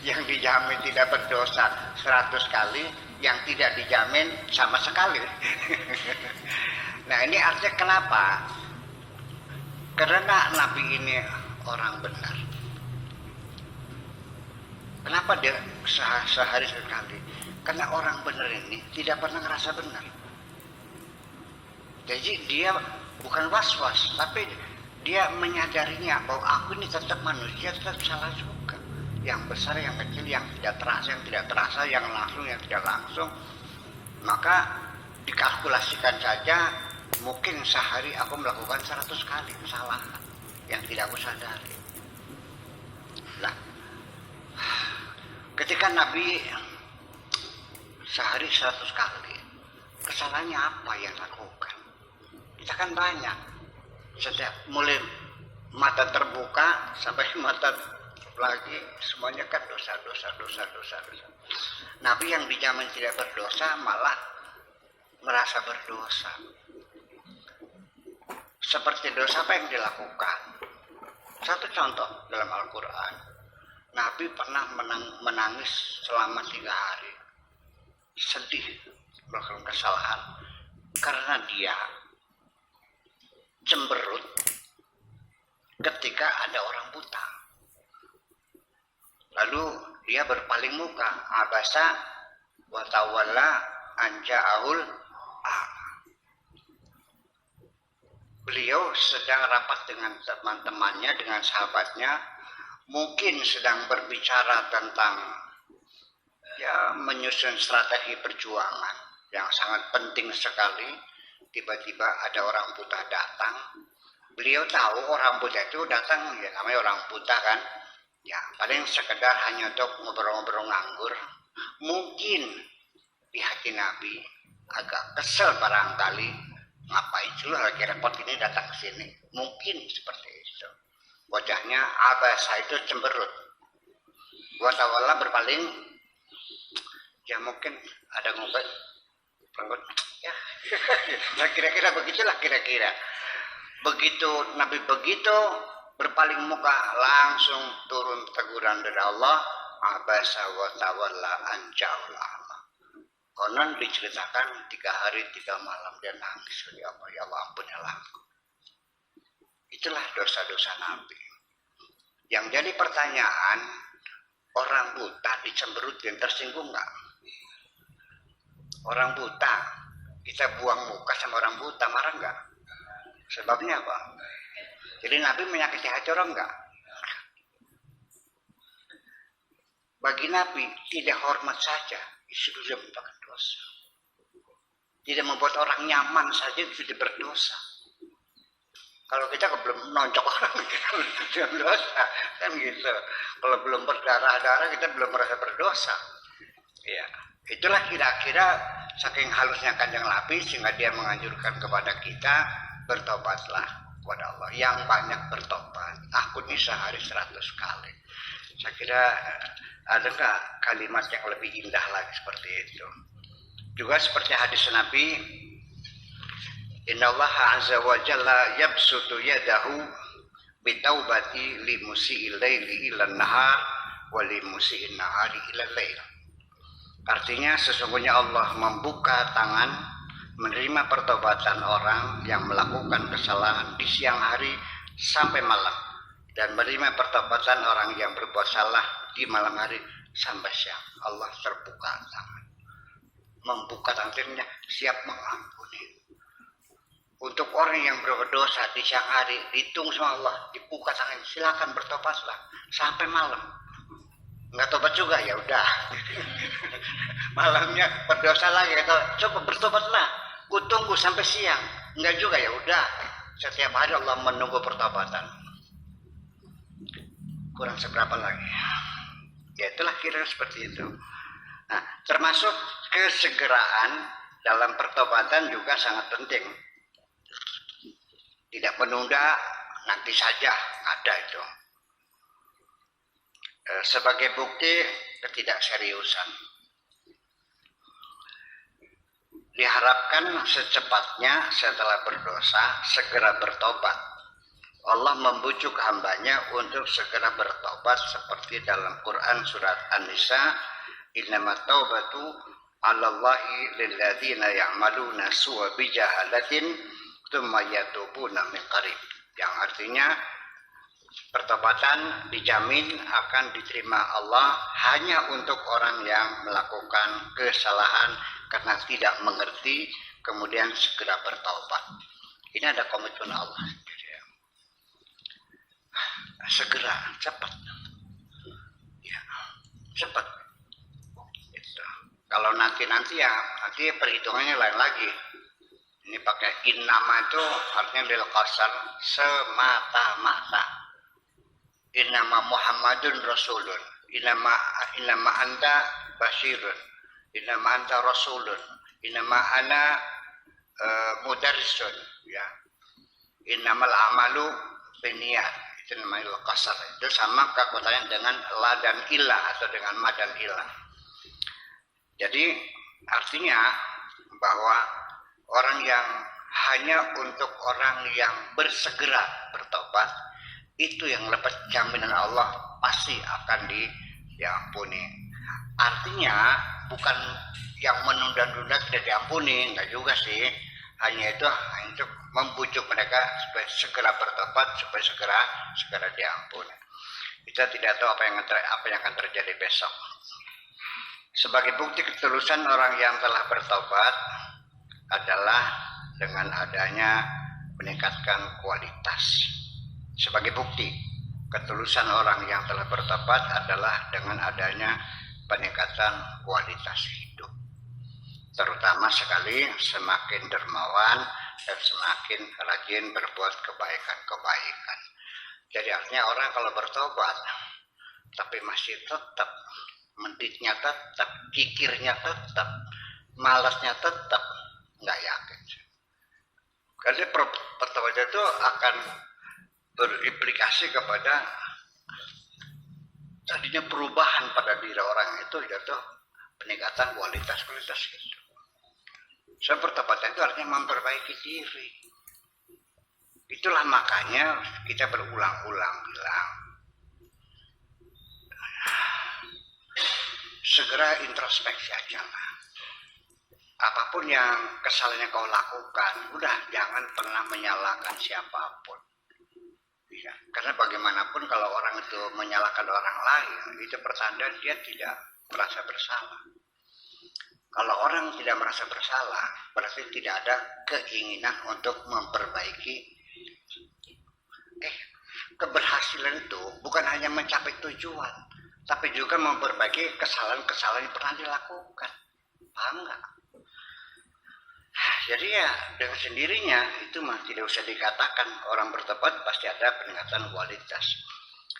Yang dijamin tidak berdosa 100 kali, yang tidak dijamin sama sekali. Nah ini artinya kenapa? Karena Nabi ini orang benar. Kenapa dia sehari sekali? Karena orang benar ini tidak pernah ngerasa benar. Jadi dia bukan was-was, tapi dia menyadarinya bahwa aku ini tetap manusia, tetap salah juga. Yang besar, yang kecil, yang tidak terasa, yang langsung, yang tidak langsung. Maka dikalkulasikan saja, mungkin sehari aku melakukan 100 kali kesalahan yang tidak aku sadari. Nah, ketika Nabi sehari 100 kali, kesalahannya apa yang lakukan? Kita kan banyak. Setiap mulai mata terbuka sampai mata lagi semuanya kan dosa. Nabi yang dijamin tidak berdosa malah merasa berdosa. Seperti dosa apa yang dilakukan? Satu contoh dalam Al-Quran, Nabi pernah menangis selama 3 hari, sedih melakukan kesalahan karena dia cemberut ketika ada orang buta. Lalu dia berpaling muka, abasa wa tawalla an ja'ahul a'ma. Beliau sedang rapat dengan teman-temannya, dengan sahabatnya, mungkin sedang berbicara tentang menyusun strategi perjuangan yang sangat penting sekali. Tiba-tiba ada orang buta datang. Beliau tahu orang buta itu datang, ya namanya orang buta kan, ya paling sekedar hanya untuk ngobrol-ngobrol nganggur. Mungkin di hati Nabi agak kesel barangkali, ngapain sih lagi repot ini datang ke sini. Mungkin seperti itu. Wajahnya abasa itu cemberut. Buat awalnya berpaling, ya mungkin ada ngumpet, ya kira-kira begitulah kira-kira. Begitu Nabi begitu berpaling muka, langsung turun teguran dari Allah, abasa wa tawalla an ja'ahul a'ma. Konon diceritakan 3 hari 3 malam dia nangis, ya Allah ampunilah aku. Itulah dosa-dosa Nabi. Yang jadi pertanyaan, orang buta dicemberut dan tersinggung nggak? Orang buta, kita buang muka sama orang buta, marah nggak? Sebabnya apa? Jadi Nabi menyakiti hati orang nggak? Bagi Nabi tidak hormat saja itu sudah merupakan dosa. Tidak membuat orang nyaman saja itu sudah berdosa. Kalau kita belum nonjok orang kita berdosa, kan gitu. Kalau belum berdarah-darah kita belum merasa berdosa. Ya, itulah kira-kira saking halusnya Kanjeng Nabi sehingga dia menganjurkan kepada kita bertobatlah kepada Allah. Yang banyak bertobat. Aku ini sehari 100 kali. Saya kira ada nggak kalimat yang lebih indah lagi seperti itu? Juga seperti hadis Nabi, Innallaha azza wa jalla yabsutu yadahu bitaubati li musi'il laili ilan nahar wa li musi'in nahari ilan lail. Artinya sesungguhnya Allah membuka tangan menerima pertobatan orang yang melakukan kesalahan di siang hari sampai malam, dan menerima pertobatan orang yang berbuat salah di malam hari sampai siang. Allah terbuka tangan, membuka tangannya, siap mengampuni. Untuk orang yang berdosa di siang hari, dihitung sama Allah, dibuka tangan, silakan bertobatlah sampai malam. Nggak tobat juga, ya udah. Malamnya berdosa lagi, kata coba bertobatlah, kutunggu sampai siang. Enggak juga, ya udah. Setiap hari Allah menunggu pertobatan. Kurang seberapa lagi? Ya itulah kira seperti itu. Nah, termasuk kesegeraan dalam pertobatan juga sangat penting. Tidak menunda, nanti saja ada itu. Sebagai bukti ketidakseriusan. Diharapkan secepatnya setelah berdosa segera bertobat. Allah membujuk hambanya untuk segera bertobat seperti dalam Quran surat An-Nisa, innamat taubatu 'alallahi lilladzina ya'maluna su'a bijahalatin tsumma yatubuna min qarib. Yang artinya pertobatan dijamin akan diterima Allah hanya untuk orang yang melakukan kesalahan karena tidak mengerti kemudian segera bertobat. Ini ada komitmen Allah. Segera, cepat, ya, cepat. Gitu. Kalau nanti ya nanti perhitungannya lain lagi. Ini pakai innama itu artinya lil qasar, semata-mata. Innama Muhammadun Rasulun, innama anta Bashirun, innama anta Rasulun, innama ana mudarrisun, ya. Innamal amalu binniyat. Itu namanya qasar. Itu sama kekuatannya dengan la dan ilah atau dengan ma dan ilah. Jadi artinya bahwa orang yang hanya untuk orang yang bersegera bertobat itu yang dapat jaminan Allah pasti akan diampuni. Artinya bukan yang menunda-nunda tidak diampuni, enggak juga sih. Hanya itu untuk membujuk mereka supaya segera bertobat, supaya segera diampuni. Kita tidak tahu apa yang akan terjadi besok. Sebagai bukti ketulusan orang yang telah bertobat adalah dengan adanya meningkatkan kualitas. Sebagai bukti ketulusan orang yang telah bertobat adalah dengan adanya peningkatan kualitas hidup. Terutama sekali semakin dermawan dan semakin rajin berbuat kebaikan. Jadi artinya orang kalau bertobat tapi masih tetap mendidnya tetap, kikirnya tetap, malasnya tetap, nggak yakin. Karena pertobatan itu akan berimplikasi kepada tadinya perubahan pada diri orang itu, yaitu peningkatan kualitas hidup. So, pertobatan itu artinya memperbaiki diri. Itulah makanya kita berulang-ulang bilang, segera introspeksi aja lah. Apapun yang kesalahan yang kau lakukan, udah jangan pernah menyalahkan siapapun. Ya, karena bagaimanapun kalau orang itu menyalahkan orang lain, itu pertanda dia tidak merasa bersalah. Kalau orang tidak merasa bersalah, berarti tidak ada keinginan untuk memperbaiki. Keberhasilan itu bukan hanya mencapai tujuan, tapi juga memperbaiki kesalahan-kesalahan yang pernah dilakukan. Paham nggak? Jadi ya dengan sendirinya itu mah tidak usah dikatakan orang bertobat pasti ada peningkatan kualitas.